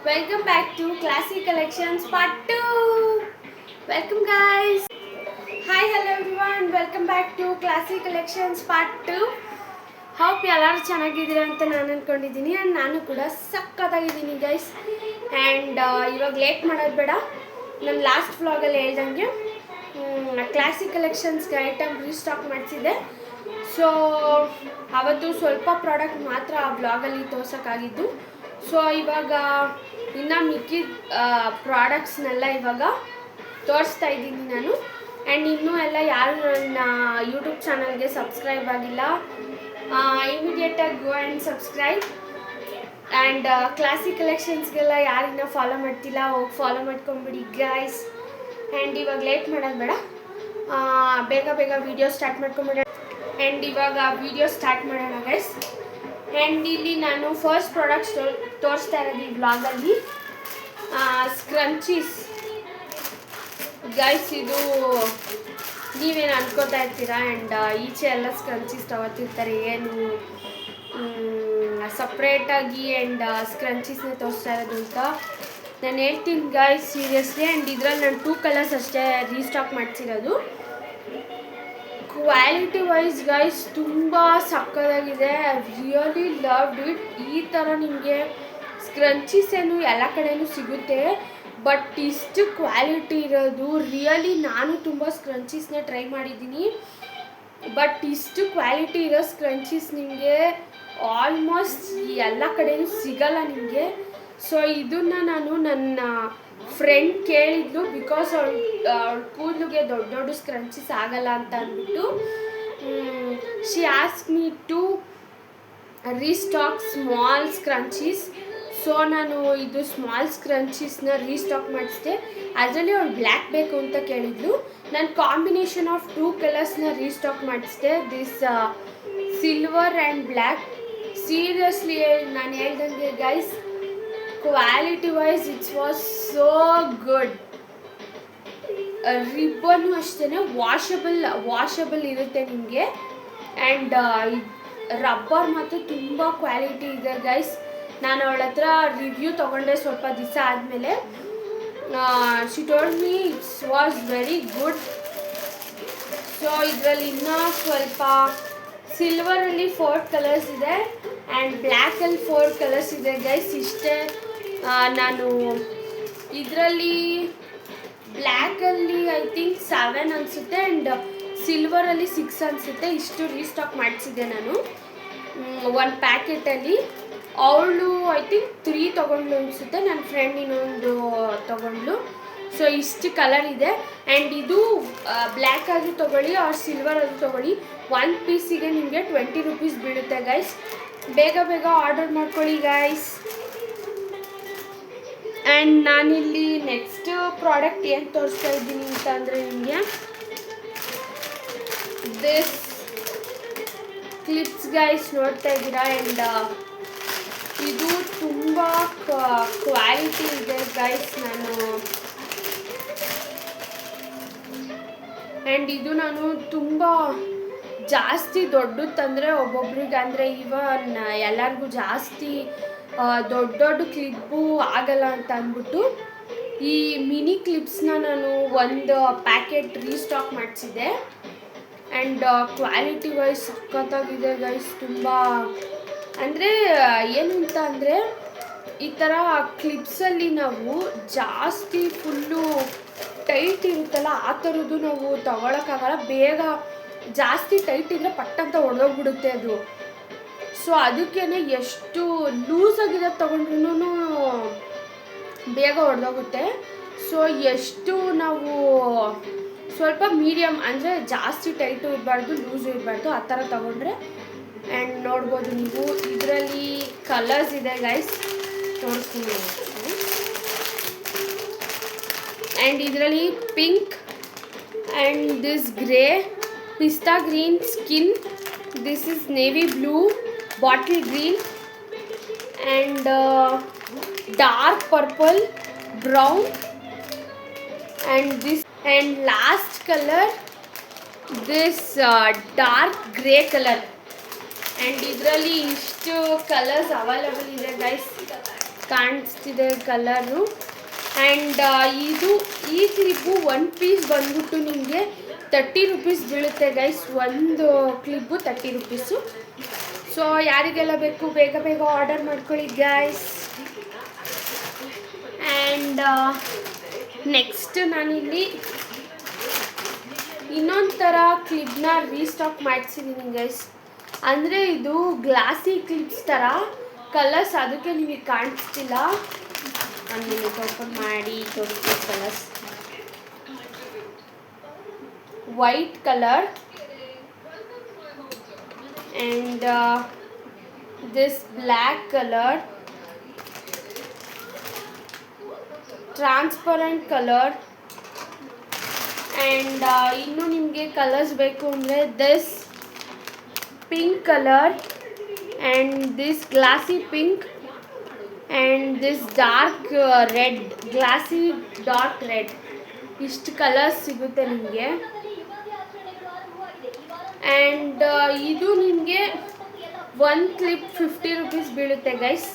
Welcome back to Classy Collections Part 2. Welcome guys. Hi, hello everyone. Welcome back to Classy Collections Part 2. Hope ಎಲ್ಲರೂ ಚೆನ್ನಾಗಿದ್ದೀರಾ ಅಂತ ನಾನು ಅನ್ಕೊಂಡಿದ್ದೀನಿ and ನಾನು ಕೂಡ ಸಕ್ಕತ್ತಾಗಿದ್ದೀನಿ ಗೈಸ್. ಆ್ಯಂಡ್ ಇವಾಗ ಲೇಟ್ ಮಾಡೋದು ಬೇಡ. ನಾನು ಲಾಸ್ಟ್ ವ್ಲಾಗಲ್ಲಿ ಹೇಳ್ದಂಗೆ ಕ್ಲಾಸಿ ಕಲೆಕ್ಷನ್ಸ್ಗೆ ಐಟಮ್ ರೀಸ್ಟಾಕ್ ಮಾಡಿಸಿದ್ದೆ. ಸೊ ಅವತ್ತು ಸ್ವಲ್ಪ ಪ್ರಾಡಕ್ಟ್ ಮಾತ್ರ ಆ ಬ್ಲಾಗಲ್ಲಿ ತೋರ್ಸೋಕ್ಕಾಗಿದ್ದು. ಸೊ ಇವಾಗ ಇನ್ನು ಮಿಕ್ಕಿದ ಪ್ರಾಡಕ್ಟ್ಸ್ನೆಲ್ಲ ಇವಾಗ ತೋರಿಸ್ತಾ ಇದ್ದೀನಿ ನಾನು. ಆ್ಯಂಡ್ ಇನ್ನೂ ಎಲ್ಲ ಯಾರು ನನ್ನ ಯೂಟ್ಯೂಬ್ ಚಾನಲ್ಗೆ ಸಬ್ಸ್ಕ್ರೈಬ್ ಆಗಿಲ್ಲ, ಇಮಿಡಿಯೇಟಾಗಿ go and subscribe. And classy ಕಲೆಕ್ಷನ್ಸ್ಗೆಲ್ಲ ಯಾರಿನ್ನ ಫಾಲೋ ಮಾಡ್ತಿಲ್ಲ ಹೋಗಿ ಫಾಲೋ ಮಾಡ್ಕೊಂಬಿಡಿ ಗೈಸ್. ಆ್ಯಂಡ್ ಇವಾಗ ಲೇಟ್ ಮಾಡೋದು ಬೇಡ, ಬೇಗ ಬೇಗ ವೀಡಿಯೋ ಸ್ಟಾರ್ಟ್ ಮಾಡ್ಕೊಂಬಿಡೋಣ. ಆ್ಯಂಡ್ ಇವಾಗ ವೀಡಿಯೋ ಸ್ಟಾರ್ಟ್ ಮಾಡೋಣ ಗೈಸ್. ಆ್ಯಂಡ್ ಇಲ್ಲಿ ನಾನು ಫಸ್ಟ್ ಪ್ರಾಡಕ್ಟ್ಸ್ ತೋರಿಸ್ತಾ ಇರೋದು ಈ ಬ್ಲಾಗಲ್ಲಿ ಸ್ಕ್ರಂಚೀಸ್ ಗೈಸ್. ಇದು ನೀವೇನು ಅನ್ಕೋತಾ ಇರ್ತೀರಾ. ಆ್ಯಂಡ್ ಈಚೆ ಎಲ್ಲ ಸ್ಕ್ರಂಚೀಸ್ ತಗೋತಿರ್ತಾರೆ, ಏನು ಸಪ್ರೇಟಾಗಿ ಆ್ಯಂಡ್ ಸ್ಕ್ರಂಚೀಸ್ನ ತೋರಿಸ್ತಾ ಇರೋದು ಅಂತ ನಾನು ಹೇಳ್ತೀನಿ ಗೈಸ್ ಸೀರಿಯಸ್ಲಿ. ಆ್ಯಂಡ್ ಇದರಲ್ಲಿ ನಾನು 2 ಕಲರ್ಸ್ ಅಷ್ಟೇ ರೀಸ್ಟಾಕ್ ಮಾಡಿಸಿರೋದು. ಕ್ವಾಲಿಟಿ ವೈಸ್ ಗೈಸ್ ತುಂಬ ಸಕ್ಕತ್ತಾಗಿದೆ. Really loved it. ಈ ಥರ ನಿಮಗೆ ಸ್ಕ್ರಂಚೀಸ್ ಏನು ಎಲ್ಲ ಕಡೆಯೂ ಸಿಗುತ್ತೆ, ಬಟ್ ಇಷ್ಟು ಕ್ವಾಲಿಟಿ ಇರೋದು ರಿಯಲಿ ನಾನು ತುಂಬ ಸ್ಕ್ರಂಚೀಸ್ನ ಟ್ರೈ ಮಾಡಿದ್ದೀನಿ, ಬಟ್ ಇಷ್ಟು ಕ್ವಾಲಿಟಿ ಇರೋ ಸ್ಕ್ರಂಚೀಸ್ ನಿಮಗೆ ಆಲ್ಮೋಸ್ಟ್ ಎಲ್ಲ ಕಡೆಯೂ ಸಿಗಲ್ಲ ನಿಮಗೆ. ಸೊ ಇದನ್ನು ನಾನು ನನ್ನ ಫ್ರೆಂಡ್ ಕೇಳಿದ್ಲು, ಬಿಕಾಸ್ ಅವಳ ಕೂದಲಿಗೆ ದೊಡ್ಡ ದೊಡ್ಡ ಸ್ಕ್ರಂಚೀಸ್ ಆಗಲ್ಲ ಅಂತ ಅಂದ್ಬಿಟ್ಟು she ask me to restock small scrunchies. So ನಾನು ಇದು ಸ್ಮಾಲ್ ಸ್ಕ್ರಂಚೀಸ್ನ ರೀಸ್ಟಾಕ್ ಮಾಡಿಸಿದೆ. ಅದರಲ್ಲಿ ಅವಳು ಬ್ಲ್ಯಾಕ್ ಬೇಕು ಅಂತ ಕೇಳಿದ್ಲು. ನಾನು ಕಾಂಬಿನೇಷನ್ ಆಫ್ 2 ಕಲರ್ಸ್ನ ರೀಸ್ಟಾಕ್ ಮಾಡಿಸಿದೆ, this silver and black. Seriously ನಾನು ಹೇಳ್ದಂಗೆ guys, quality wise it's was so good. Ribbon ಅಷ್ಟೇ ವಾಷಬಲ್ ಇರುತ್ತೆ ನಿಮಗೆ. ಆ್ಯಂಡ್ ರಬ್ಬರ್ ಮತ್ತು ತುಂಬ ಕ್ವಾಲಿಟಿ ಇದೆ ಗೈಸ್. ನಾನು ಅವಳ ಹತ್ರ ರಿವ್ಯೂ ತೊಗೊಂಡೆ ಸ್ವಲ್ಪ ದಿವಸ ಆದಮೇಲೆ. She told me it's was very good. So ಇದರಲ್ಲಿ ಇನ್ನೂ ಸ್ವಲ್ಪ ಸಿಲ್ವರಲ್ಲಿ 4 ಕಲರ್ಸ್ ಇದೆ ಆ್ಯಂಡ್ ಬ್ಲ್ಯಾಕಲ್ಲಿ 4 ಕಲರ್ಸ್ ಇದೆ ಗೈಸ್. ಇಷ್ಟೇ ನಾನು ಇದರಲ್ಲಿ ಬ್ಲ್ಯಾಕಲ್ಲಿ ಐ ಥಿಂಕ್ 7 ಅನಿಸುತ್ತೆ ಆ್ಯಂಡ್ ಸಿಲ್ವರಲ್ಲಿ 6 ಅನಿಸುತ್ತೆ. ಇಷ್ಟು ರೀಸ್ಟಾಕ್ ಮಾಡಿಸಿದ್ದೆ ನಾನು 1 ಪ್ಯಾಕೆಟಲ್ಲಿ. ಅವಳು ಐ ಥಿಂಕ್ 3 ತೊಗೊಂಡ್ಲು ಅನಿಸುತ್ತೆ, ನನ್ನ ಫ್ರೆಂಡ್ ಇನ್ನೊಂದು ತೊಗೊಂಡ್ಲು. ಸೊ ಇಷ್ಟು ಕಲರ್ ಇದೆ. ಆ್ಯಂಡ್ ಇದು ಬ್ಲ್ಯಾಕ್ ಆದರೂ ತೊಗೊಳ್ಳಿ ಆರ್ ಸಿಲ್ವರ್ ಆದರೂ ತೊಗೊಳ್ಳಿ, 1 ಪೀಸಿಗೆ ನಿಮಗೆ 20 ರೂಪೀಸ್ ಬೀಳುತ್ತೆ ಗೈಸ್. ಬೇಗ ಬೇಗ ಆರ್ಡರ್ ಮಾಡ್ಕೊಳ್ಳಿ ಗೈಸ್. ಆ್ಯಂಡ್ ನಾನಿಲ್ಲಿ ನೆಕ್ಸ್ಟ್ ಪ್ರಾಡಕ್ಟ್ ಏನು ತೋರಿಸ್ತಾ ಇದ್ದೀನಿ ಅಂತ ಅಂದರೆ ನಿಮಗೆ ದಿಸ್ ಕ್ಲಿಪ್ಸ್ ಗೈಸ್ ನೋಡ್ತಾ ಇದ್ದೀರಾ. ಆ್ಯಂಡ್ ಇದು ತುಂಬ ಕ್ವಾಲಿಟಿ ಇದೆ ಗೈಸ್. ಆ್ಯಂಡ್ ಇದು ನಾನು ತುಂಬ ಜಾಸ್ತಿ ದೊಡ್ಡದು ತಂದರೆ ಒಬ್ಬೊಬ್ರಿಗೆ ಅಂದರೆ ಇವನ್ ಎಲ್ಲರಿಗೂ ಜಾಸ್ತಿ ದೊಡ್ಡ ದೊಡ್ಡ ಕ್ಲಿಪ್ಪು ಆಗಲ್ಲ ಅಂತ ಅಂದ್ಬಿಟ್ಟು ಈ ಮಿನಿ ಕ್ಲಿಪ್ಸ್ನ ನಾನು 1 ಪ್ಯಾಕೆಟ್ ರೀಸ್ಟಾಕ್ ಮಾಡಿಸಿದ್ದೆ. ಆ್ಯಂಡ್ ಕ್ವಾಲಿಟಿ ವೈಸ್ ಸಖತ್ತಾಗಿದೆ ಗೈಸ್. ತುಂಬ ಅಂದರೆ ಏನು ಅಂತ ಅಂದರೆ ಈ ಥರ ಕ್ಲಿಪ್ಸಲ್ಲಿ ನಾವು ಜಾಸ್ತಿ ಫುಲ್ಲು ಟೈಟ್ ಇರುತ್ತಲ್ಲ ಆ ಥರದ್ದು ನಾವು ತಗೊಳಕ್ಕಾಗಲ್ಲ. ಬೇಗ ಜಾಸ್ತಿ ಟೈಟ್ ಇದ್ದರೆ ಪಟ್ಟಂತ ಹೊಡೆದೋಗ್ಬಿಡುತ್ತೆ ಅದು. ಸೊ ಅದಕ್ಕೇ ಎಷ್ಟು ಲೂಸ್ ಆಗಿರೋದು ತೊಗೊಂಡ್ರೂ ಬೇಗ ಹೊಡೆದೋಗುತ್ತೆ. ಸೊ ಎಷ್ಟು ನಾವು ಸ್ವಲ್ಪ ಮೀಡಿಯಮ್ ಅಂದರೆ ಜಾಸ್ತಿ ಟೈಟು ಇರಬಾರ್ದು ಲೂಸು ಇರಬಾರ್ದು ಆ ಥರ ತೊಗೊಂಡ್ರೆ. ಆ್ಯಂಡ್ ನೋಡ್ಬೋದು ನೀವು ಇದರಲ್ಲಿ ಕಲರ್ಸ್ ಇದೆ ಗೈಸ್, ತೋರಿಸ್ತೀನಿ. ಆ್ಯಂಡ್ ಇದರಲ್ಲಿ ಪಿಂಕ್ ಆ್ಯಂಡ್ ದಿಸ್ ಗ್ರೇ, ಪಿಸ್ತಾ green skin, this is navy blue, bottle green and dark purple, brown and this, and last color this dark grey color. and ಇದರಲ್ಲಿ ಇಷ್ಟು ಕಲರ್ಸ್ ಅವೈಲೇಬಲ್ ಇದೆ guys. ಕಾಣಿಸ್ತಿದೆ colour. And ಈ clip ಒಂದು piece ಬಂದ್ಬಿಟ್ಟು ನಿಮಗೆ 30 rupees ಬೀಳುತ್ತೆ ಗೈಸ್. ಒಂದು ಕ್ಲಿಪ್ಪು 30 ರೂಪೀಸು. ಸೊ ಯಾರಿಗೆಲ್ಲ ಬೇಕು ಬೇಗ ಬೇಗ ಆರ್ಡರ್ ಮಾಡ್ಕೊಳ್ಳಿ ಗೈಸ್. ಆ್ಯಂಡ್ ನೆಕ್ಸ್ಟ್ ನಾನಿಲ್ಲಿ ಇನ್ನೊಂದು ಥರ ಕ್ಲಿಪ್ನ ರೀಸ್ಟಾಕ್ ಮಾಡಿಸಿದ್ದೀನಿ ಗೈಸ್. ಅಂದರೆ ಇದು ಗ್ಲಾಸಿ ಕ್ಲಿಪ್ಸ್ ಥರ ಕಲರ್ಸ್, ಅದಕ್ಕೆ ನಿಮಗೆ ಕಾಣಿಸ್ತಿಲ್ಲ. ಒಂದು ಮಿನಿಟ್ ಓಪನ್ ಮಾಡಿ ತೋರಿಸ್ತೀನಿ. Colours white colour and this black colour, transparent colour. And ಇನ್ನು ನಿಮಗೆ ಕಲರ್ಸ್ ಬೇಕು ಅಂದರೆ this pink colour and this glossy pink and this dark red, glossy dark red. ಇಷ್ಟು ಕಲರ್ಸ್ ಸಿಗುತ್ತೆ ನಿಮಗೆ. ಆ್ಯಂಡ್ ಇದು ನಿಮಗೆ ಒಂದು ಕ್ಲಿಪ್ 50 ರೂಪೀಸ್ ಬೀಳುತ್ತೆ ಗೈಸ್.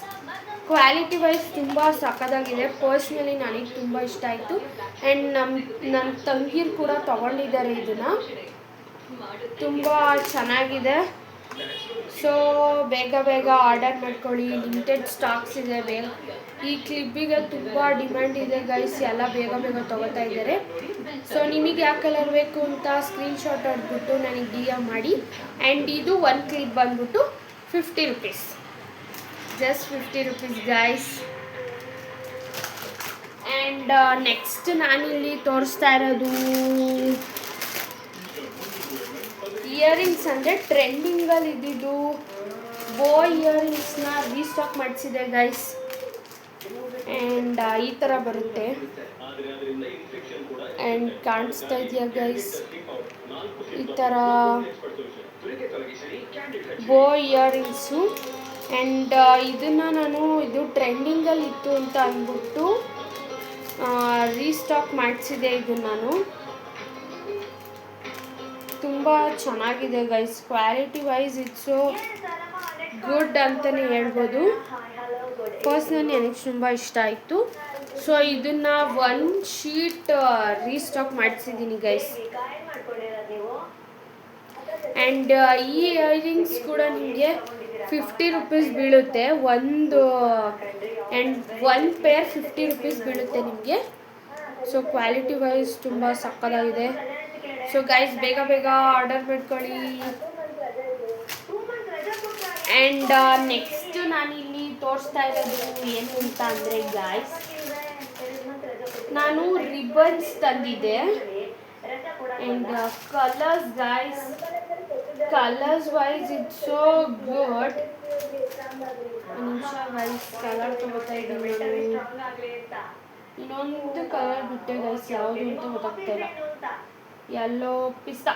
ಕ್ವಾಲಿಟಿ ವೈಸ್ ತುಂಬ ಸಕ್ಕತ್ತಾಗಿದೆ. ಪರ್ಸ್ನಲಿ ನನಗೆ ತುಂಬ ಇಷ್ಟ ಆಯಿತು. ಆ್ಯಂಡ್ ನನ್ನ ತಂಗಿರು ಕೂಡ ತೊಗೊಂಡಿದ್ದಾರೆ ಇದನ್ನು, ತುಂಬ ಚೆನ್ನಾಗಿದೆ. ಸೊ ಬೇಗ ಬೇಗ ಆರ್ಡರ್ ಮಾಡ್ಕೊಳ್ಳಿ, ಲಿಮಿಟೆಡ್ ಸ್ಟಾಕ್ಸ್ ಇದೆ. ಬೇಗ ಈ ಕ್ಲಿಪ್ಪಿಗೆ ತುಂಬ ಡಿಮ್ಯಾಂಡ್ ಇದೆ ಗೈಸ್, ಎಲ್ಲ ಬೇಗ ಬೇಗ ತೊಗೋತಾ ಇದ್ದಾರೆ. ಸೊ ನಿಮಗೆ ಯಾವ ಕಲರ್ ಬೇಕು ಅಂತ ಸ್ಕ್ರೀನ್ಶಾಟ್ ಹೊಡೆದ್ಬಿಟ್ಟು ನನಗೆ DM ಮಾಡಿ. ಆ್ಯಂಡ್ ಇದು ಒಂದು ಕ್ಲಿಪ್ ಬಂದ್ಬಿಟ್ಟು 50 rupees, just 50 rupees guys. And next ನಾನಿಲ್ಲಿ ತೋರಿಸ್ತಾ ಇರೋದು ಇಯರಿಂಗ್ಸ್. ಅಂದರೆ ಟ್ರೆಂಡಿಂಗಲ್ಲಿ ಇದ್ದಿದ್ದು ಬೋ ಇಯರಿಂಗ್ಸ್ನ ರೀಸ್ಟಾಕ್ ಮಾಡಿಸಿದೆ ಗೈಸ್. ಆ್ಯಂಡ್ ಈ ಥರ ಬರುತ್ತೆ. ಆ್ಯಂಡ್ ಕಾಣಿಸ್ತಾ ಇದೆಯಾ ಗೈಸ್, ಈ ಥರ ಬೋ ಇಯರಿಂಗ್ಸು. ಆ್ಯಂಡ್ ಇದನ್ನು ನಾನು ಇದು ಟ್ರೆಂಡಿಂಗಲ್ಲಿ ಇತ್ತು ಅಂತ ಅಂದ್ಬಿಟ್ಟು ರೀಸ್ಟಾಕ್ ಮಾಡಿಸಿದೆ. ಇದು ನಾನು ತುಂಬ ಚೆನ್ನಾಗಿದೆ guys. Quality wise it's so good ಅಂತಲೇ ಹೇಳ್ಬೋದು. ಪರ್ಸ್ನಲಿ ನನಗೆ ತುಂಬ ಇಷ್ಟ ಆಯಿತು. ಸೊ ಇದನ್ನು ಒಂದು ಶೀಟ್ ರೀಸ್ಟಾಕ್ ಮಾಡಿಸಿದ್ದೀನಿ ಗೈಸ್. ಆ್ಯಂಡ್ ಈ ಇಯರಿಂಗ್ಸ್ ಕೂಡ ನಿಮಗೆ 50 ರೂಪೀಸ್ ಬೀಳುತ್ತೆ. ಒಂದು ಪೇರ್ 50 ರೂಪೀಸ್ ಬೀಳುತ್ತೆ ನಿಮಗೆ. ಸೊ ಕ್ವಾಲಿಟಿ ವೈಸ್ ತುಂಬ ಸಕ್ಕತ್ತಾಗಿದೆ. ಸೊ ಗೈಸ್ ಬೇಗ ಬೇಗ ಆರ್ಡರ್ ಮಾಡ್ಕೊಳ್ಳಿ. ಆ್ಯಂಡ್ ನೆಕ್ಸ್ಟ್ ನಾನಿಲ್ಲಿ ತೋರಿಸ್ತಾ ಇರೋದು ಏನು ಅಂತ ಅಂದರೆ ಗೈಸ್, ನಾನು ರಿಬ್ಬನ್ಸ್ ತಂದಿದ್ದೆ. And colours guys, colours wise it's so good. ನಿಮಿಷ ಗೈಸ್, ಕಲರ್ ತಗೋತಾ ಇದ್ದೀನಿ. ಇನ್ನೊಂದು ಕಲರ್ ಬಿಟ್ಟೆ ಗೈಸ್, ಯಾವುದು ಅಂತ ಗೊತ್ತಾಗ್ತಾ ಇಲ್ಲ. ಯೆಲ್ಲೋ ಪಿಸ್ತಾ.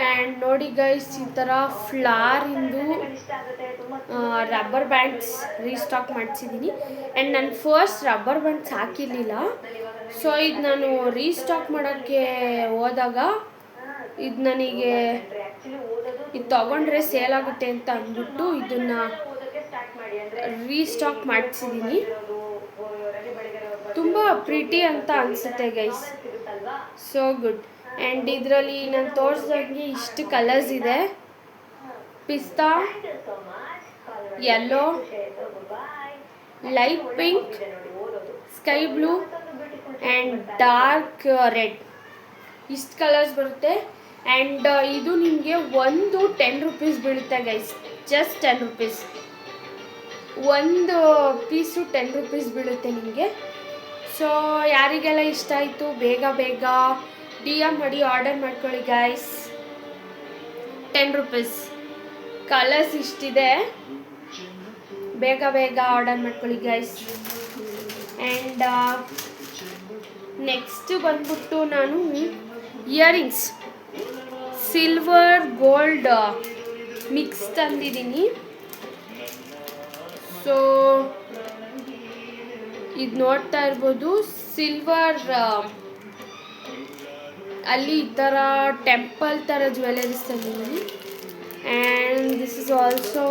ಆ್ಯಂಡ್ ನೋಡಿ ಗೈಸ್, ಈ ಥರ ಫ್ಲಾರಿಂದು ರಬ್ಬರ್ ಬ್ಯಾಂಡ್ಸ್ ರೀಸ್ಟಾಕ್ ಮಾಡಿಸಿದ್ದೀನಿ. ಆ್ಯಂಡ್ ನಾನು ಫಸ್ಟ್ ರಬ್ಬರ್ ಬ್ಯಾಂಡ್ಸ್ ಹಾಕಿರಲಿಲ್ಲ. ಸೊ ಇದು ನಾನು ರೀಸ್ಟಾಕ್ ಮಾಡೋಕ್ಕೆ ಹೋದಾಗ ಇದು ನನಗೆ ಇದು ತೊಗೊಂಡ್ರೆ ಸೇಲ್ ಆಗುತ್ತೆ ಅಂತ ಅಂದ್ಬಿಟ್ಟು ಇದನ್ನು ರೀಸ್ಟಾಕ್ ಮಾಡಿಸಿದ್ದೀನಿ. ತುಂಬ ಪ್ರಿಟಿ ಅಂತ ಅನಿಸುತ್ತೆ ಗೈಸ್, ಸೋ ಗುಡ್. ಆ್ಯಂಡ್ ಇದರಲ್ಲಿ ನಾನು ತೋರಿಸ್ದಂಗೆ ಇಷ್ಟು ಕಲರ್ಸ್ ಇದೆ. ಪಿಸ್ತಾ, yellow, light pink, sky blue and dark red, ಇಷ್ಟು ಕಲರ್ಸ್ ಬರುತ್ತೆ. ಆ್ಯಂಡ್ ಇದು ನಿಮಗೆ ಒಂದು 10 ರೂಪೀಸ್ ಬೀಳುತ್ತೆ ಗೈಸ್, ಜಸ್ಟ್ 10 ರೂಪೀಸ್. ಒಂದು ಪೀಸು 10 ರೂಪೀಸ್ ಬೀಳುತ್ತೆ ನಿಮಗೆ. ಸೊ ಯಾರಿಗೆಲ್ಲ ಇಷ್ಟ ಆಯಿತು ಬೇಗ ಬೇಗ DM ಮಾಡಿ ಆರ್ಡರ್ ಮಾಡ್ಕೊಳ್ಳಿ ಗೈಸ್. 10 ರೂಪೀಸ್, ಕಲರ್ಸ್ ಇಷ್ಟಿದೆ, ಬೇಗ ಬೇಗ ಆರ್ಡರ್ ಮಾಡ್ಕೊಳ್ಳಿ ಗೈಸ್. ಆ್ಯಂಡ್ ನೆಕ್ಸ್ಟ್ ಬಂದ್ಬಿಟ್ಟು ನಾನು ಇಯರಿಂಗ್ಸ್ ಸಿಲ್ವರ್ ಗೋಲ್ಡ್ ಮಿಕ್ಸ್ ತಂದಿದ್ದೀನಿ. ಸೊ ಇದು ನೋಡ್ತಾ ಇರ್ಬೋದು, ಸಿಲ್ವರ್ ಅಲ್ಲಿ ಈ ಥರ ಟೆಂಪಲ್ ಥರ ಜ್ಯುವೆಲರೀಸ್ ತಂದಿದ್ದೀನಿ. ಆ್ಯಂಡ್ ದಿಸ್ ಇಸ್ ಆಲ್ಸೋ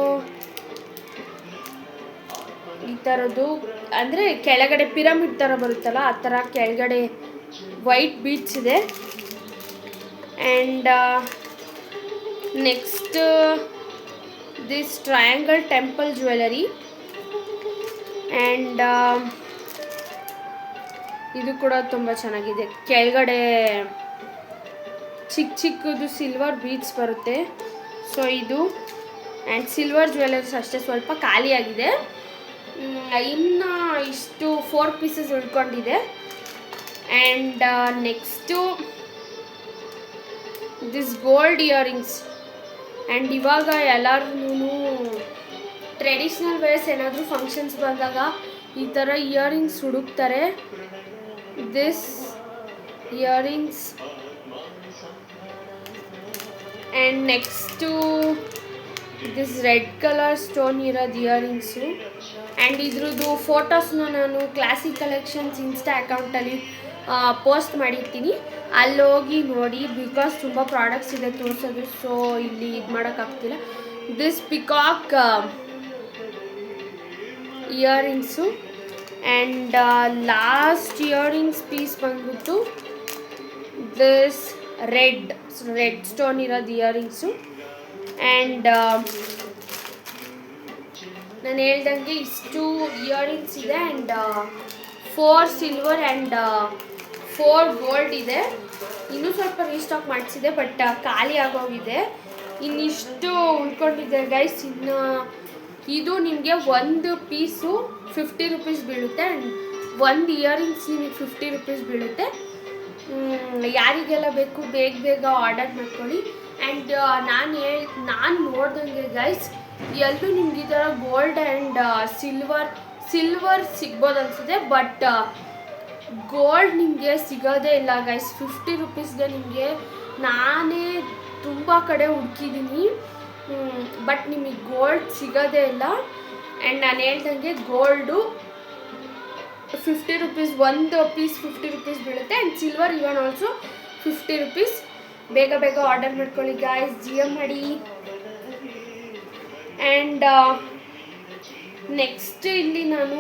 ಈ ಥರದ್ದು, ಅಂದರೆ ಕೆಳಗಡೆ ಪಿರಮಿಡ್ ಥರ ಬರುತ್ತಲ್ಲ ಆ ಥರ ಕೆಳಗಡೆ ವೈಟ್ ಬೀಡ್ಸ್ ಇದೆ. And next this triangle temple jewellery. And ಇದು ಕೂಡ ತುಂಬ ಚೆನ್ನಾಗಿದೆ. ಕೆಳಗಡೆ ಚಿಕ್ಕ ಚಿಕ್ಕದು ಸಿಲ್ವರ್ ಬೀಡ್ಸ್ ಬರುತ್ತೆ. ಸೊ ಇದು ಆ್ಯಂಡ್ ಸಿಲ್ವರ್ ಜ್ಯುವೆಲರ್ಸ್ ಅಷ್ಟೇ ಸ್ವಲ್ಪ ಖಾಲಿಯಾಗಿದೆ. ಇನ್ನು ಇಷ್ಟು 4 ಪೀಸಸ್ ಉಳ್ಕೊಂಡಿದೆ. And next this gold earrings. And ಇವಾಗ ಎಲ್ಲರೂ ಟ್ರೆಡಿಷ್ನಲ್ ವೇರ್ಸ್ ಏನಾದರೂ ಫಂಕ್ಷನ್ಸ್ ಬಂದಾಗ ಈ ಥರ ಇಯರಿಂಗ್ಸ್ ಹುಡುಕ್ತಾರೆ. This earrings. And next this red colour stone ಇರೋದು ಇಯರಿಂಗ್ಸು. ಆ್ಯಂಡ್ ಇದ್ರದ್ದು ಫೋಟೋಸ್ನ ನಾನು ಕ್ಲಾಸಿಕ್ ಕಲೆಕ್ಷನ್ಸ್ ಇನ್ಸ್ಟಾ ಅಕೌಂಟಲ್ಲಿ ಪೋಸ್ಟ್ ಮಾಡಿರ್ತೀನಿ, ಅಲ್ಲಿ ಹೋಗಿ ನೋಡಿ. ಬಿಕಾಸ್ ತುಂಬ ಪ್ರಾಡಕ್ಟ್ಸ್ ಇದೆ ತೋರಿಸೋದು, ಸೊ ಇಲ್ಲಿ ಇದು ಮಾಡೋಕ್ಕಾಗ್ತಿಲ್ಲ. This peacock earrings. And last earrings piece ಬಂದ್ಬಿಟ್ಟು ದಿಸ್ ರೆಡ್ ಸ್ಟೋನ್ ಇರೋದು ಇಯರಿಂಗ್ಸು. ಆ್ಯಂಡ್ ನಾನು ಹೇಳ್ದಂಗೆ ಇಷ್ಟು ಇಯರಿಂಗ್ಸ್ ಇದೆ. ಆ್ಯಂಡ್ 4 ಸಿಲ್ವರ್ ಆ್ಯಂಡ್ 4 ಗೋಲ್ಡ್ ಇದೆ. ಇನ್ನೂ ಸ್ವಲ್ಪ ರೀಸ್ಟಾಕ್ ಮಾಡಿಸಿದೆ, ಬಟ್ ಖಾಲಿ ಆಗೋಗಿದೆ. ಇನ್ನಿಷ್ಟು ಉಳ್ಕೊಂಡಿದೆ ಗೈಸ್. ಇನ್ನು ಇದು ನಿಮಗೆ ಒಂದು ಪೀಸು 50 ರುಪೀಸ್ ಬೀಳುತ್ತೆ. ಆ್ಯಂಡ್ ಒಂದು ಇಯರಿಂಗ್ಸ್ ನಿಮಗೆ 50 ರುಪೀಸ್ ಬೀಳುತ್ತೆ. ಯಾರಿಗೆಲ್ಲ ಬೇಕು ಬೇಗ ಆರ್ಡರ್ ಮಾಡ್ಕೊಳ್ಳಿ. ಆ್ಯಂಡ್ ನಾನು ನೋಡ್ದಂಗೆ ಗೈಸ್ ಎಲ್ಲೂ ನಿಮ್ಗೆ ಈ ಥರ ಗೋಲ್ಡ್ ಆ್ಯಂಡ್ ಸಿಲ್ವರ್ ಸಿಗ್ಬೋದು ಅನಿಸುತ್ತೆ, ಬಟ್ ಗೋಲ್ಡ್ ನಿಮಗೆ ಸಿಗೋದೇ ಇಲ್ಲ ಗೈಸ್ 50 ರುಪೀಸ್ಗೆ. ನಿಮಗೆ ನಾನೇ ತುಂಬ ಕಡೆ ಹುಡುಕಿದ್ದೀನಿ, ಬಟ್ ನಿಮಗೆ ಗೋಲ್ಡ್ ಸಿಗೋದೇ ಇಲ್ಲ. ಆ್ಯಂಡ್ ನಾನು ಹೇಳ್ದಂಗೆ ಗೋಲ್ಡು 50 ರುಪೀಸ್, ಒಂದು ಪೀಸ್ 50 ರುಪೀಸ್ ಬೀಳುತ್ತೆ. And silver even also 50 rupees. ಬೇಗ ಆರ್ಡರ್ ಮಾಡ್ಕೊಳ್ಳಿ ಗಾಯ್ಸ್, GM ಮಾಡಿ. ಆ್ಯಂಡ್ ನೆಕ್ಸ್ಟ್ ಇಲ್ಲಿ ನಾನು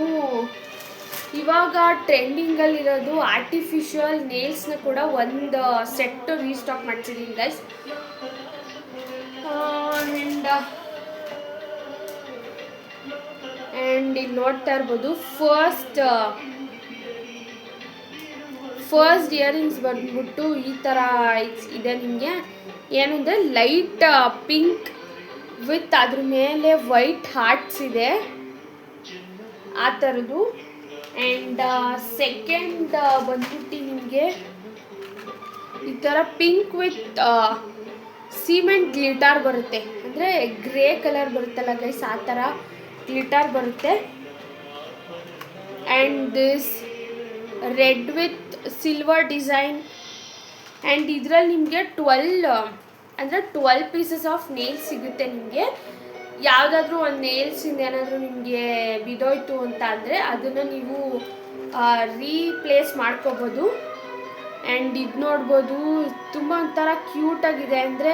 ಇವಾಗ ಟ್ರೆಂಡಿಂಗಲ್ಲಿರೋದು ಆರ್ಟಿಫಿಷಿಯಲ್ ನೇಲ್ಸ್ನ ಕೂಡ ಒಂದು ಸೆಟ್ಟು ರೀಸ್ಟಾಕ್ ಮಾಡ್ತಿದ್ದೀನಿ ಗೈಸ್. ಆ್ಯಂಡ್ ಇಲ್ಲಿ ನೋಡ್ತಾ ಇರ್ಬೋದು ಫಸ್ಟ್ ಇಯರಿಂಗ್ಸ್ ಬಂದ್ಬಿಟ್ಟು ಈ ಥರ ಇದೆ. ನಿಮಗೆ ಏನಂದರೆ ಲೈಟ್ ಪಿಂಕ್ ವಿತ್ ಅದ್ರ ಮೇಲೆ ವೈಟ್ ಹಾರ್ಟ್ಸ್ ಇದೆ ಆ ಥರದ್ದು. ಆ್ಯಂಡ್ ಸೆಕೆಂಡ್ ಬಂದ್ಬಿಟ್ಟು ನಿಮಗೆ ಈ ಥರ ಪಿಂಕ್ ವಿತ್ ಸಿಮೆಂಟ್ ಗ್ಲಿಟರ್ ಬರುತ್ತೆ, ಅಂದರೆ ಗ್ರೇ ಕಲರ್ ಬರುತ್ತಲ್ಲ ಗೈಸ್, ಆ ಥರ ಗ್ಲಿಟರ್ ಬರುತ್ತೆ. And this red with silver design. And ಇದರಲ್ಲಿ ನಿಮಗೆ 12 ಪೀಸಸ್ ಆಫ್ ನೇಲ್ಸ್ ಸಿಗುತ್ತೆ. ನಿಮಗೆ ಯಾವುದಾದ್ರೂ ಒಂದು ನೇಲ್ಸಿಂದ ಏನಾದರೂ ನಿಮಗೆ ಬಿದೋಯ್ತು ಅಂತ ಅಂದರೆ ಅದನ್ನು ನೀವು ರೀಪ್ಲೇಸ್ ಮಾಡ್ಕೋಬೋದು. ಆ್ಯಂಡ್ ಇದು ನೋಡ್ಬೋದು, ತುಂಬ ಒಂಥರ ಕ್ಯೂಟಾಗಿದೆ. ಅಂದರೆ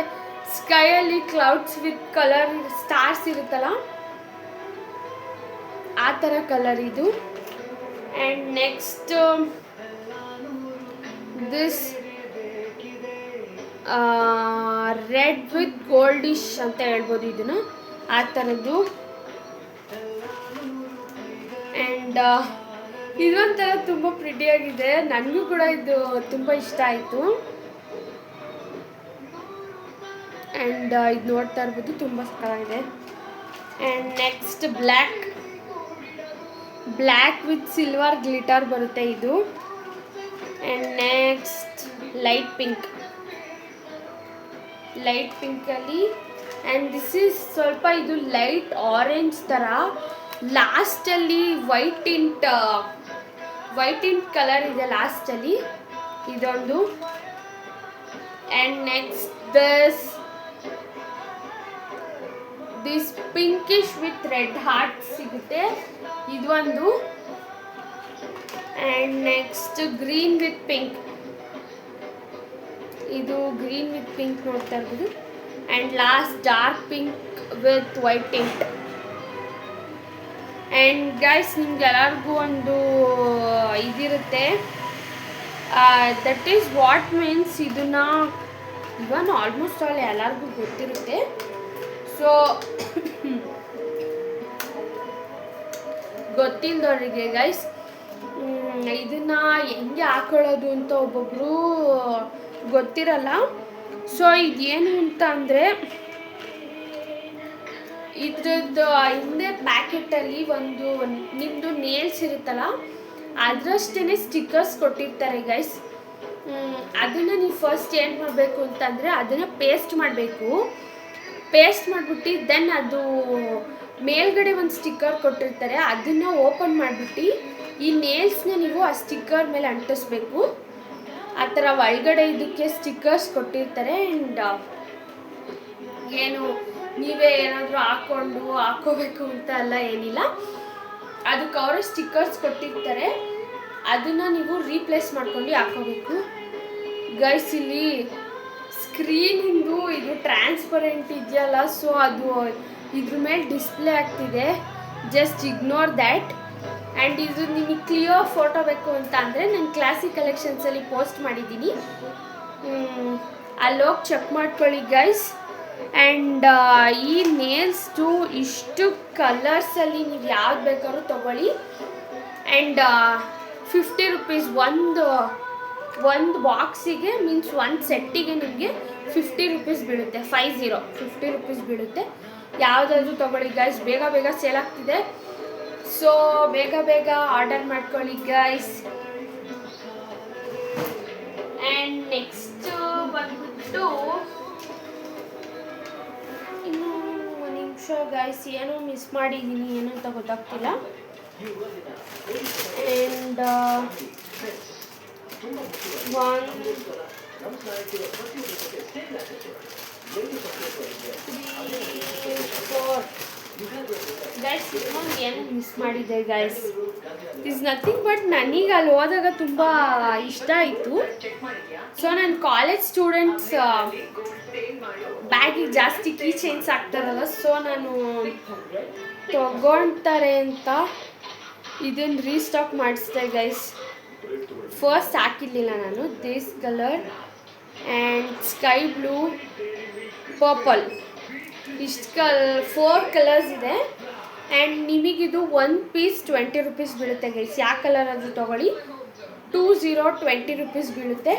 ಸ್ಕೈಯಲ್ಲಿ ಕ್ಲೌಡ್ಸ್ ವಿತ್ ಕಲರ್ ಸ್ಟಾರ್ಸ್ ಇರುತ್ತಲ್ಲ ಆ ಥರ ಕಲರ್ ಇದು. And next this red with goldish ಅಂತ ಹೇಳ್ಬೋದು ಇದನ್ನು, ಆ ಥರದ್ದು. ಆ್ಯಂಡ್ ಇದೊಂಥರ ತುಂಬ ಪ್ರಿಟಿಯಾಗಿದೆ, ನನಗೂ ಕೂಡ ಇದು ತುಂಬ ಇಷ್ಟ ಆಯಿತು. ಆ್ಯಂಡ್ ಇದು ನೋಡ್ತಾ ಇರ್ಬೋದು, ತುಂಬ ಚೆನ್ನಾಗಿದೆ. And next black with silver glitter ಬರುತ್ತೆ ಇದು. ಆ್ಯಂಡ್ ನೆಕ್ಸ್ಟ್ ಲೈಟ್ ಪಿಂಕಲ್ಲಿ. ಆ್ಯಂಡ್ ದಿಸ್ ಈಸ್ ಸ್ವಲ್ಪ ಇದು ಲೈಟ್ ಆರೆಂಜ್ ಥರ, ಲಾಸ್ಟಲ್ಲಿ ವೈಟ್ ಇಂಟ್ ಕಲರ್ ಇದೆ ಲಾಸ್ಟಲ್ಲಿ ಇದೊಂದು. And next this pinkish with red heart ಸಿಗುತ್ತೆ ಇದೊಂದು. And next green with pink, ಇದು ಗ್ರೀನ್ ವಿತ್ ಪಿಂಕ್ ನೋಡ್ತಾ ಇರ್ಬೋದು. And last dark pink with white tint. And guys ನಿಮ್ಗೆಲ್ಲರಿಗೂ ಒಂದು ಇದಿರುತ್ತೆ, ದಟ್ ಈಸ್ ವಾಟ್ ಮೀನ್ಸ್ ಇದನ್ನು ಇವನ್ ಆಲ್ಮೋಸ್ಟ್ ಆಲ್ ಎಲ್ಲರಿಗೂ ಗೊತ್ತಿರುತ್ತೆ. ಸೊ ಗೊತ್ತಿಲ್ಲದವ್ರಿಗೆ ಗೈಸ್ ಇದನ್ನು ಹೆಂಗೆ ಹಾಕೊಳ್ಳೋದು ಅಂತ ಒಬ್ಬೊಬ್ಬರು ಗೊತ್ತಿರಲ್ಲ. ಸೊ ಇದೇನು ಅಂತ ಅಂದರೆ, ಇದ್ರದ್ದು ಹಿಂದೆ ಪ್ಯಾಕೆಟಲ್ಲಿ ಒಂದು ನಿಮ್ಮದು ನೇಲ್ಸ್ ಇರುತ್ತಲ್ಲ ಅದರಷ್ಟೇ ಸ್ಟಿಕ್ಕರ್ಸ್ ಕೊಟ್ಟಿರ್ತಾರೆ ಗೈಸ್. ಅದನ್ನು ನೀವು ಫಸ್ಟ್ ಏನು ಮಾಡಬೇಕು ಅಂತಂದರೆ ಅದನ್ನು ಪೇಸ್ಟ್ ಮಾಡಬೇಕು. ಪೇಸ್ಟ್ ಮಾಡಿಬಿಟ್ಟು ದೆನ್ ಅದು ಮೇಲ್ಗಡೆ ಒಂದು ಸ್ಟಿಕ್ಕರ್ ಕೊಟ್ಟಿರ್ತಾರೆ, ಅದನ್ನು ಓಪನ್ ಮಾಡಿಬಿಟ್ಟು ಈ ನೇಲ್ಸ್ನ ನೀವು ಆ ಸ್ಟಿಕ್ಕರ್ ಮೇಲೆ ಅಂಟಿಸ್ಬೇಕು. ಆ ಥರ ಒಳಗಡೆ ಇದಕ್ಕೆ ಸ್ಟಿಕ್ಕರ್ಸ್ ಕೊಟ್ಟಿರ್ತಾರೆ. ಆ್ಯಂಡ್ ಏನು ನೀವೇ ಏನಾದರೂ ಹಾಕ್ಕೋಬೇಕು ಅಂತ ಎಲ್ಲ ಏನಿಲ್ಲ, ಅದಕ್ಕೆ ಅವರೇ ಸ್ಟಿಕ್ಕರ್ಸ್ ಕೊಟ್ಟಿರ್ತಾರೆ, ಅದನ್ನು ನೀವು ರೀಪ್ಲೇಸ್ ಮಾಡ್ಕೊಂಡು ಹಾಕೋಬೇಕು. ಗೈಸ್ ಇಲ್ಲಿ ಸ್ಕ್ರೀನಿಂದು ಇದು ಟ್ರಾನ್ಸ್ಪರೆಂಟ್ ಇದೆಯಲ್ಲ, ಸೊ ಅದು ಇದ್ರ ಮೇಲೆ ಡಿಸ್ಪ್ಲೇ ಆಗ್ತಿದೆ, ಜಸ್ಟ್ ಇಗ್ನೋರ್ ದ್ಯಾಟ್. ಆ್ಯಂಡ್ ಇದು ನಿಮಗೆ ಕ್ಲಿಯರ್ ಫೋಟೋ ಬೇಕು ಅಂತ ಅಂದರೆ ನಾನು ಕ್ಲಾಸಿಕ್ ಕಲೆಕ್ಷನ್ಸಲ್ಲಿ ಪೋಸ್ಟ್ ಮಾಡಿದ್ದೀನಿ, ಅಲ್ಲೋಗಿ ಚೆಕ್ ಮಾಡ್ಕೊಳ್ಳಿ ಗೈಸ್. ಆ್ಯಂಡ್ ಈ ನೇಲ್ಸ್ದು ಇಷ್ಟು ಕಲರ್ಸಲ್ಲಿ ನೀವು ಯಾವ್ದು ಬೇಕಾದ್ರೂ ತೊಗೊಳ್ಳಿ. ಆ್ಯಂಡ್ 50 ರೂಪೀಸ್ ಒಂದು ಬಾಕ್ಸಿಗೆ, ಮೀನ್ಸ್ ಒಂದು ಸೆಟ್ಟಿಗೆ ನಿಮಗೆ 50 ರೂಪೀಸ್ ಬೀಳುತ್ತೆ. 50 ರೂಪೀಸ್ ಬೀಳುತ್ತೆ. ಯಾವುದಾದ್ರೂ ತೊಗೊಳ್ಳಿ ಗೈಸ್, ಬೇಗ ಬೇಗ ಸೇಲ್ ಆಗ್ತಿದೆ. ಸೊ ಬೇಗ ಆರ್ಡರ್ ಮಾಡ್ಕೊಳ್ಳಿ ಗೈಸ್. ಆ್ಯಂಡ್ ನೆಕ್ಸ್ಟ್ ಬಂದ್ಬಿಟ್ಟು ಇನ್ನು ಒಂದು ನಿಮಿಷ ಗೈಸ್, ಏನೋ ಮಿಸ್ ಮಾಡಿದ್ದೀನಿ, ಏನು ಅಂತ ಗೊತ್ತಾಗ್ತಿಲ್ಲ. ಆ್ಯಂಡ್ 1 2 3 4 ಗೈಸ್, ಇನ್ನೊಂದು ಏನು ಮಿಸ್ ಮಾಡಿದೆ ಗೈಸ್. ಇಸ್ ನಥಿಂಗ್ ಬಟ್ ನನಗೆ ಅಲ್ಲಿ ಹೋದಾಗ ತುಂಬ ಇಷ್ಟ ಆಯಿತು. ಸೊ ನನ್ನ ಕಾಲೇಜ್ ಸ್ಟೂಡೆಂಟ್ಸ್ ಬ್ಯಾಗಿಗೆ ಜಾಸ್ತಿ ಕೀ ಚೈನ್ಸ್ ಹಾಕ್ತಾರಲ್ಲ, ಸೊ ನಾನು ತಗೊಳ್ತಾರೆ ಅಂತ ಇದನ್ನು ರೀಸ್ಟಾಕ್ ಮಾಡಿಸ್ದೆ ಗೈಸ್. ಫಸ್ಟ್ ಹಾಕಿರಲಿಲ್ಲ ನಾನು. This colour and sky blue, purple, ಇಷ್ಟು 4 ಕಲರ್ಸ್ ಇದೆ. ಆ್ಯಂಡ್ ನಿಮಗಿದು ಒಂದು ಪೀಸ್ 20 ರೂಪೀಸ್ ಬೀಳುತ್ತೆ ಗೈಸ್. ಯಾವ ಕಲರ್ ಆದರೂ ತೊಗೊಳ್ಳಿ, 20 ರೂಪೀಸ್ ಬೀಳುತ್ತೆ.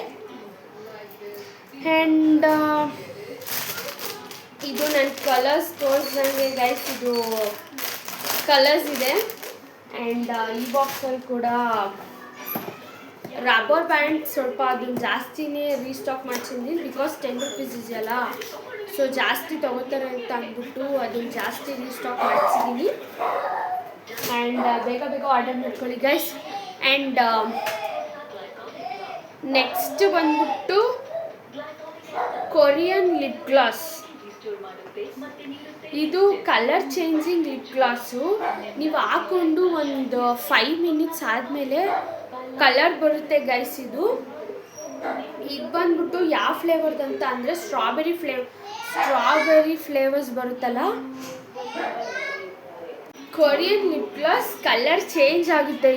ಆ್ಯಂಡ್ ಇದು ನನ್ನ ಕಲರ್ಸ್ ತೋರಿಸ್ದಂಗೆ ಗೈಸ್, ಇದು ಕಲರ್ಸ್ ಇದೆ. ಆ್ಯಂಡ್ ಈ ಬಾಕ್ಸಲ್ಲಿ ಕೂಡ ರಬ್ಬರ್ ಬ್ಯಾಂಡ್ ಸ್ವಲ್ಪ ಅದನ್ನು ಜಾಸ್ತಿನೇ ರೀಸ್ಟಾಕ್ ಮಾಡ್ಸಿದ್ದೀನಿ, ಬಿಕಾಸ್ 10 ರೂಪೀಸ್ ಇದೆಯಲ್ಲ, ಸೊ ಜಾಸ್ತಿ ತೊಗೋತಾರೆ ಅಂತ ಅಂದ್ಬಿಟ್ಟು ಅದನ್ನು ಜಾಸ್ತಿ ರೀಸ್ಟಾಕ್ ಮಾಡಿಸಿದ್ದೀನಿ. ಆ್ಯಂಡ್ ಬೇಗ ಆರ್ಡರ್ ಮಾಡ್ಕೊಳ್ಳಿ ಗೈಸ್. ಆ್ಯಂಡ್ ನೆಕ್ಸ್ಟ್ ಬಂದ್ಬಿಟ್ಟು ಕೊರಿಯನ್ ಲಿಪ್ ಗ್ಲಾಸ್. ಇದು ಕಲರ್ ಚೇಂಜಿಂಗ್ ಲಿಪ್ ಗ್ಲಾಸು. ನೀವು ಹಾಕ್ಕೊಂಡು ಒಂದು 5 ಮಿನಿಟ್ಸ್ ಆದಮೇಲೆ ಕಲರ್ ಬರುತ್ತೆ ಗೈಸ್. ಇದು ಬಂದ್ಬಿಟ್ಟು ಯಾವ ಫ್ಲೇವರ್ದು ಅಂತ ಅಂದರೆ ಸ್ಟ್ರಾಬೆರಿ ಫ್ಲೇವರ್ಸ್ ಬರುತ್ತಲ್ಲ, Korean lip glass colour change ಆಗುತ್ತೆ.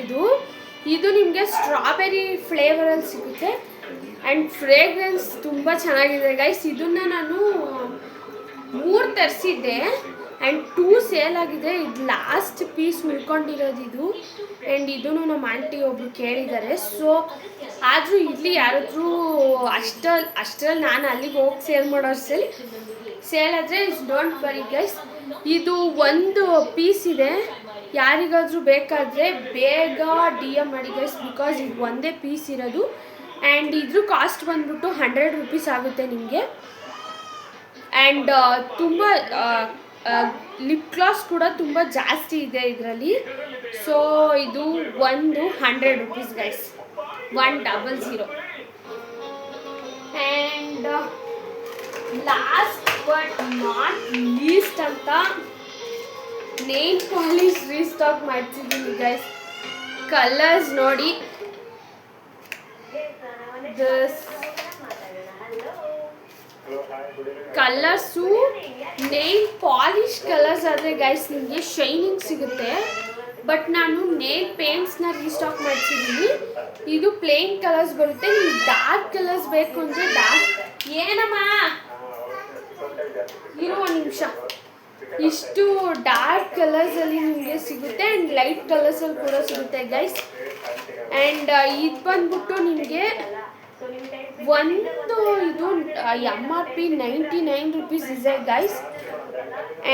ಇದು ನಿಮಗೆ ಸ್ಟ್ರಾಬೆರಿ ಫ್ಲೇವರಲ್ಲಿ ಸಿಗುತ್ತೆ. ಆ್ಯಂಡ್ ಫ್ರೇಗ್ರೆನ್ಸ್ ತುಂಬ ಚೆನ್ನಾಗಿದೆ ಗೈಸ್. ಇದನ್ನು ನಾನು 3 ತರಿಸಿದ್ದೆ ಆ್ಯಂಡ್ 2 ಸೇಲ್ ಆಗಿದೆ. ಇದು ಲಾಸ್ಟ್ ಪೀಸ್ ಉಳ್ಕೊಂಡಿರೋದು ಇದು. ಆ್ಯಂಡ್ ಇದನ್ನು ನಮ್ಮ ಆಂಟಿ ಒಬ್ಬರು ಕೇಳಿದ್ದಾರೆ. ಸೊ ಆದರೂ ಇಲ್ಲಿ ಯಾರಾದರೂ ಅಷ್ಟರಲ್ಲಿ ನಾನು ಅಲ್ಲಿಗೆ ಹೋಗಿ ಸೇಲ್ ಮಾಡೋಷ್ಟರಲ್ಲಿ ಸೇಲ್ ಆದರೆ ಡೋಂಟ್ ವರಿ ಗೈಸ್. ಇದು ಒಂದು ಪೀಸ್ ಇದೆ, ಯಾರಿಗಾದರೂ ಬೇಕಾದರೆ ಬೇಗ DM ಮಾಡಿ ಗೈಸ್, ಬಿಕಾಸ್ ಇದು ಒಂದೇ ಪೀಸ್ ಇರೋದು. ಆ್ಯಂಡ್ ಇದ್ರ ಕಾಸ್ಟ್ ಬಂದ್ಬಿಟ್ಟು 100 ರೂಪೀಸ್ ಆಗುತ್ತೆ ನಿಮಗೆ. ಆ್ಯಂಡ್ ತುಂಬ ಲಿಪ್ ಗ್ಲಾಸ್ ಕೂಡ ತುಂಬ ಜಾಸ್ತಿ ಇದೆ ಇದರಲ್ಲಿ. ಸೊ ಇದು ಒಂದು 100 rupees guys, 100. And last but not least ಅಂತ ನೇಲ್ ಪಾಲಿಶ್ ರೀಸ್ಟಾಕ್ ಮಾಡ್ತಿದ್ದೀನಿ ಗೈಸ್. ಕಲರ್ಸ್ ನೋಡಿ, ಕಲರ್ಸು ನೇಲ್ ಪಾಲಿಶ್ ಕಲರ್ಸ್ ಆದರೆ ಗೈಸ್ ನಿಮಗೆ ಶೈನಿಂಗ್ ಸಿಗುತ್ತೆ. ಬಟ್ ನಾನು ನೇಲ್ ಪೇಂಟ್ಸ್ನ ರೀಸ್ಟಾಕ್ ಮಾಡಿಸಿದ್ದೀನಿ. ಇದು ಪ್ಲೇನ್ ಕಲರ್ಸ್ ಬರುತ್ತೆ. ನಿಮ್ಗೆ ಡಾರ್ಕ್ ಕಲರ್ಸ್ ಬೇಕು ಅಂದರೆ ಏನಮ್ಮ ಇರೋ ಒಂದು ನಿಮಿಷ. ಇಷ್ಟು ಡಾರ್ಕ್ ಕಲರ್ಸಲ್ಲಿ ನಿಮಗೆ ಸಿಗುತ್ತೆ ಆ್ಯಂಡ್ ಲೈಟ್ ಕಲರ್ಸಲ್ಲಿ ಕೂಡ ಸಿಗುತ್ತೆ ಗೈಸ್. ಆ್ಯಂಡ್ ಇದು ಬಂದ್ಬಿಟ್ಟು ನಿಮಗೆ ಒಂದು ಇದು MRP 99 rupees ಇದೆ ಗೈಸ್.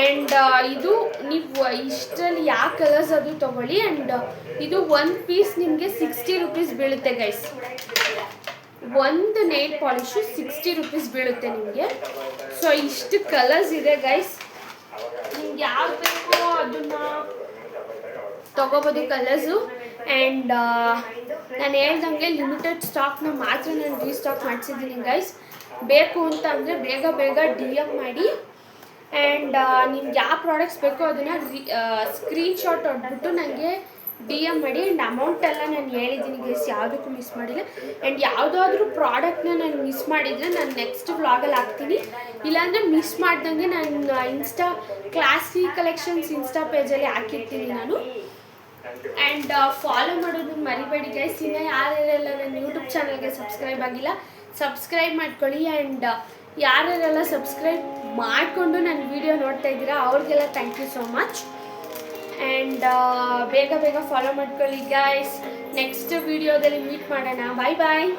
ಆ್ಯಂಡ್ ಇದು ನೀವು ಇಷ್ಟರಲ್ಲಿ ಯಾವ ಕಲರ್ಸ್ ಅದು ತೊಗೊಳ್ಳಿ. ಆ್ಯಂಡ್ ಇದು ಒಂದು ಪೀಸ್ ನಿಮಗೆ 60 rupees ಬೀಳುತ್ತೆ ಗೈಸ್. ಒಂದು ನೇಲ್ ಪಾಲಿಶು 60 rupees ಬೀಳುತ್ತೆ ನಿಮಗೆ. ಸೊ ಇಷ್ಟು ಕಲರ್ಸ್ ಇದೆ ಗೈಸ್. ನಿಮ್ಗೆ ಯಾವ್ದು ಬೇಕೋ ಅದನ್ನು ತೊಗೋಬೋದು ಕಲರ್ಸು. ಆ್ಯಂಡ್ ನಾನು ಹೇಳ್ದಂಗೆ ಲಿಮಿಟೆಡ್ ಸ್ಟಾಕ್ನ ಮಾತ್ರ ನಾನು ರೀಸ್ಟಾಕ್ ಮಾಡಿಸಿದ್ದೀನಿ ಗೈಸ್. ಬೇಕು ಅಂತ ಅಂದರೆ ಬೇಗ ಬೇಗ DM ಮಾಡಿ. ಆ್ಯಂಡ್ ನಿಮ್ಗೆ ಯಾವ ಪ್ರಾಡಕ್ಟ್ಸ್ ಬೇಕೋ ಅದನ್ನು ಸ್ಕ್ರೀನ್ಶಾಟ್ ಹೊಡ್ಬಿಟ್ಟು ನನಗೆ DM ಮಾಡಿ. ಆ್ಯಂಡ್ ಅಮೌಂಟ್ ಎಲ್ಲ ನಾನು ಹೇಳಿದ್ದೀನಿ ಗೈಸ್, ಯಾವುದಕ್ಕೂ ಮಿಸ್ ಮಾಡಿಲ್ಲ. ಆ್ಯಂಡ್ ಯಾವುದಾದ್ರೂ ಪ್ರಾಡಕ್ಟ್ನ ನಾನು ಮಿಸ್ ಮಾಡಿದರೆ ನಾನು ನೆಕ್ಸ್ಟ್ ವ್ಲಾಗಲ್ಲಿ ಹಾಕ್ತೀನಿ. ಇಲ್ಲಾಂದರೆ ಮಿಸ್ ಮಾಡ್ದಂಗೆ ನಾನು ಕ್ಲಾಸಿ ಕಲೆಕ್ಷನ್ಸ್ ಇನ್ಸ್ಟಾ ಪೇಜಲ್ಲಿ ಹಾಕಿರ್ತೀನಿ ನಾನು. ಆ್ಯಂಡ್ ಫಾಲೋ ಮಾಡೋದನ್ನ ಮರಿಬೇಡಿ ಗೈಸ್. ಇನ್ನು ಯಾರ್ಯಾರೆಲ್ಲ ನನ್ನ ಯೂಟ್ಯೂಬ್ ಚಾನಲ್ಗೆ ಸಬ್ಸ್ಕ್ರೈಬ್ ಆಗಿಲ್ಲ ಸಬ್ಸ್ಕ್ರೈಬ್ ಮಾಡ್ಕೊಳ್ಳಿ. ಆ್ಯಂಡ್ ಯಾರ್ಯಾರೆಲ್ಲ ಸಬ್ಸ್ಕ್ರೈಬ್ ಮಾಡಿಕೊಂಡು ನನ್ನ ವಿಡಿಯೋ ನೋಡ್ತಾ ಇದ್ದೀರಾ ಅವ್ರಿಗೆಲ್ಲ thank you so much. And ಬೇಗ ಬೇಗ ಫಾಲೋ ಮಾಡ್ಕೊಳ್ಳಿ ಗೈಸ್. ನೆಕ್ಸ್ಟ್ ವಿಡಿಯೋದಲ್ಲಿ ಮೀಟ್ ಮಾಡೋಣ. ಬಾಯ್ ಬಾಯ್.